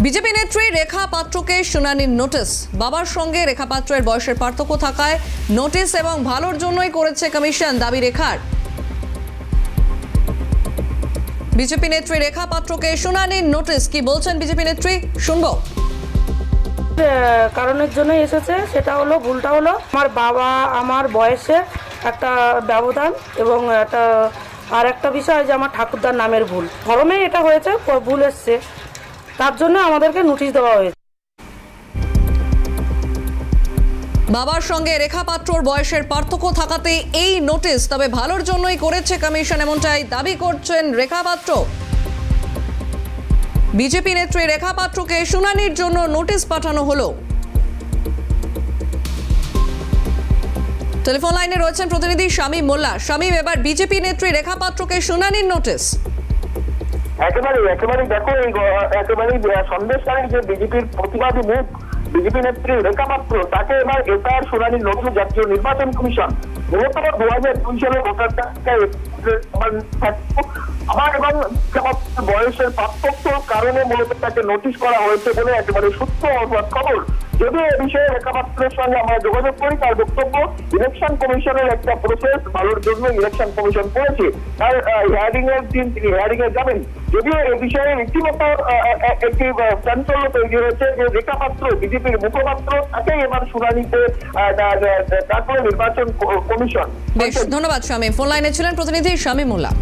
BJP নেত্রী রেখা পাত্রকে শুনানির নোটিশ। বাবার সঙ্গে রেখা পাত্রের বয়সের পার্থক্য থাকায় নোটিশ এবং ভালোর জন্যই করেছে কমিশন, দাবি রেখার। বিজেপি নেত্রী রেখা পাত্রকে শুনানির নোটিশ, কি বলছেন বিজেপি নেত্রী শুনবো। কারণের জন্য এসেছে, সেটা হলো ভুলটা হলো আমার বাবা আমার বয়সে একটা ব্যবধান এবং একটা বিষয় যে আমার ঠাকুরদার নামের ভুল ফর্মে এটা হয়েছে, ভুল এসছে, তার জন্য আমাদেরকে নোটিশ দেওয়া হয়েছে। বাবার সঙ্গে রেখা পাত্রর বয়সের পার্থক্য থাকাতে এই নোটিশ, তবে ভালোর জন্যই করেছে কমিশন, এমনটাই দাবি করছেন রেখা পাত্র। বিজেপি নেত্রী রেখা পাত্রকে শুনানির জন্য নোটিশ পাঠানো হলো। টেলিফোন লাইনে রয়েছেন প্রতিনিধি শামীম মোল্লা। শামীম, এবার বিজেপি নেত্রী রেখা পাত্রকে শুনানির নোটিশ। একেবারে দেখো, একেবারে সন্দেশকারী যে বিজেপির প্রতিবাদী মুখ বিজেপি নেত্রী রেখা পাত্র, তাকে এবার এফআইআর শুনানির নোটিশ জাতীয় নির্বাচন কমিশন। মূলত 2002 সালে ভোটার তালিকায় আমার এবং বয়সের পার্থক্যর কারণে মূলত তাকে নোটিশ করা হয়েছে বলে একেবারে সূত্র খবর। যদিও এ বিষয়ে রেখা পাত্রের সঙ্গে আমরা যোগাযোগ করি, তার বক্তব্য ইলেকশন কমিশনের একটা প্রসেস, ভালোর জন্য ইলেকশন কমিশন করেছে, তার হিয়ারিং এর দিন তিনি হিয়ারিং এ যাবেন। যদিও এ বিষয়ে রীতিমতো একটি চাঞ্চল্য তৈরি হয়েছে যে রেখা পাত্র বিজেপির মুখপাত্র, তাকে এবার শুনানিতে তারপরে নির্বাচন কমিশন। বেশ, ধন্যবাদ শামীম। ফোন লাইনে ছিলেন প্রতিনিধি শামীম মোল্লা।